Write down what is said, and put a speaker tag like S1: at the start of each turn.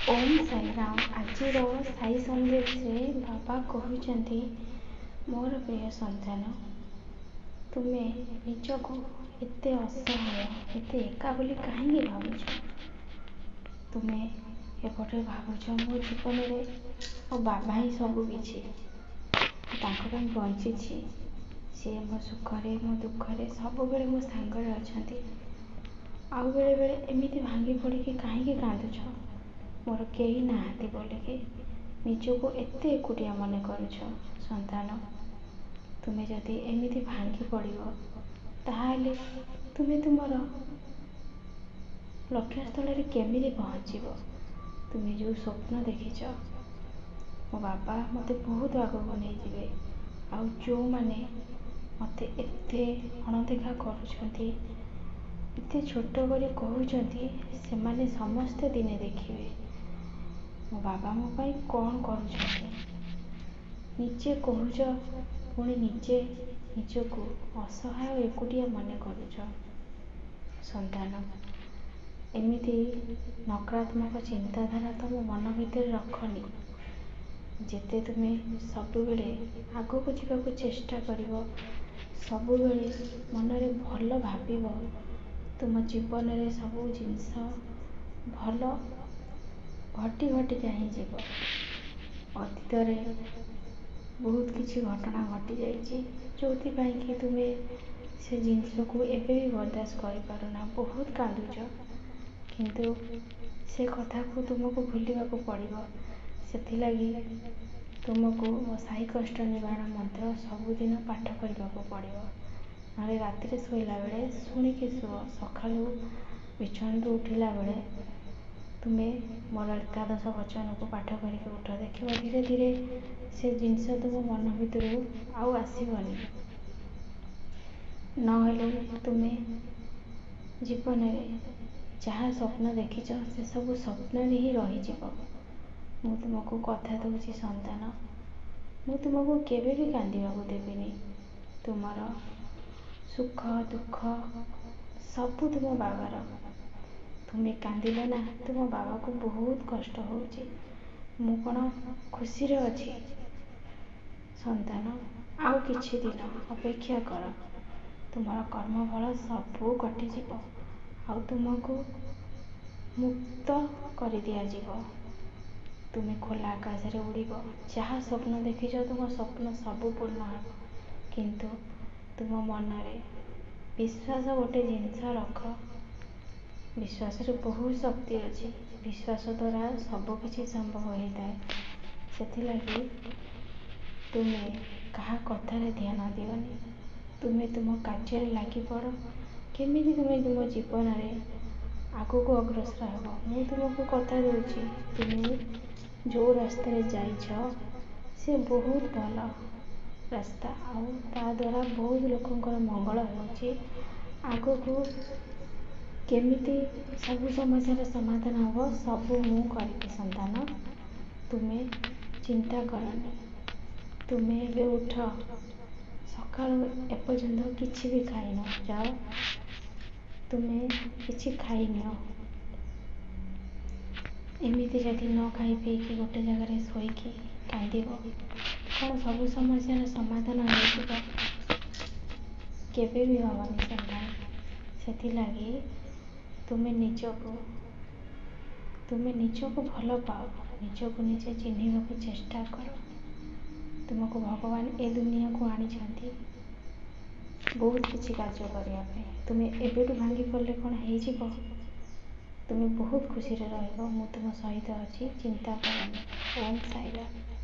S1: ओम साईराम। आज साई संदेश रे बाबा कहते मोर प्रिय संतान, तुम्हें निजक एते असहाय एते एका बोली कहीं भावुच। तुम्हें एपटे भावुच मो जीवन में मो बाबा ही सबकि बंची। सी मो सुखरे मो दुखरे सब बेले मो सांगरे अच्छा। आउ बेले बेले एमती भांगी पड़ी कहीं कांदुछ मोर कई नाहती बोलिकी निजक एते एकुटिया मन करुछ। संतान, तुम्हें जदि एमती भांगी पड़ ताहले तुम्हें तुमर लक्ष्यस्थल केमिति पहुँचब। तुम्हें जो स्वप्न देखिच मो बाबा मते बहुत आगको नहीं जिवे। आउ जो माने मते एते अणदेखा करुछंती एते छोट करी कहउछंती से माने समस्ते दिने देखिए मो बाबा मो पाई कौन करुछंती। निजे कहूच पुणी निजे निजक असहाय एकुटिया मन करुछ। संतान, एमिति नकारात्मक चिंताधारा तुम मन भितर रखनी। जेते तुम्हें सबुबेले आगको जावाक चेष्टा करिवो, सबुबेले मनरे भल भाविबो, तुम जीवन रे सबू जिनस भल घटी घटी कहीं जीव। अतीत रे बहुत किसी घटना घटी जाइए जो कि तुम्हें से जिनस को एबे भी बर्दाश्त कर पारना, बहुत कांदुच। किंतु से कथा को तुमको भूलवा को पड़ो। से तुमको मो साई कष्ट निवारण मंत्र सबुदिन पाठ करने को पड़ो। ना राति शोला बेले शुणिकी शुभ, सका बिछण उठला बेले तुम्हें मोर एकादश वचन को पाठ करके उठ। देख धीरे धीरे से जिनस तुम मन भर आउ आसबनी। नहले तुम्हें जीवन में जहाँ स्वप्न देखिच से सब स्वप्न ही रही। मु तुमको कथा दूसरी संतान, मु तुमको केवे भी कांदा देविनी। तुमर सुख दुख सबू तुम बाबार। तुम्हें कांदिले ना तुम बाबा को बहुत कष्ट होची। मु कौन खुशी रे अच्छी। संतान, आउ किछि दिन अपेक्षा कर, तुमर कर्मफल सबू कटिଯିब। आउ तुमको मुक्त कर दिया जीवो। तुम्हें खोला आकाश रे उड़ीब। जहाँ स्वप्न देखिच तुम स्वप्न सबू पूर्ण हो। किंतु तुम मन रे विश्वास गोटे जिनस रख। विश्वास रे बहुत शक्ति अच्छी। विश्वास द्वारा सबकि संभव होता है। से तुम्हें कहा कथार ध्यान दिवनी। तुम्हें तुम कार्य लगी पड़। केमिति तुम्हें तुम जीवन में आगको अग्रसर हो। मु तुमको कथा दूची, तुम्हें जो रास्ता जाइछ से बहुत भल रास्ता। आउ ता द्वारा बहुत लोकंकर मंगल होची। आगको केमिति सब समस्या समाधान हम सबू मु करी। संतान, तुम्हें चिंता करनी। तुम्हें एबे उठ, सका एपर्यंत किसी भी खाइन जाओ, तुम्हें किसी खाइन। एमती जदि न खाई पीकि गोटे जगार शोकी कांद कौन सब समस्या समाधान हो केवे भी हवनी। संतान, से तुम्हें निजक भल पाओ, निजक निजे चिन्हवाक चेष्टा कर। तुमको भगवान ए दुनिया को आनी बहुत किसी कार्य करने। तुम्हें एबेटू भांगी पड़े कौन हो, तुम्हें बहुत खुशी रे रहिबो। मु तुम सहित अच्छी, चिंता करनी। ओम साईराम।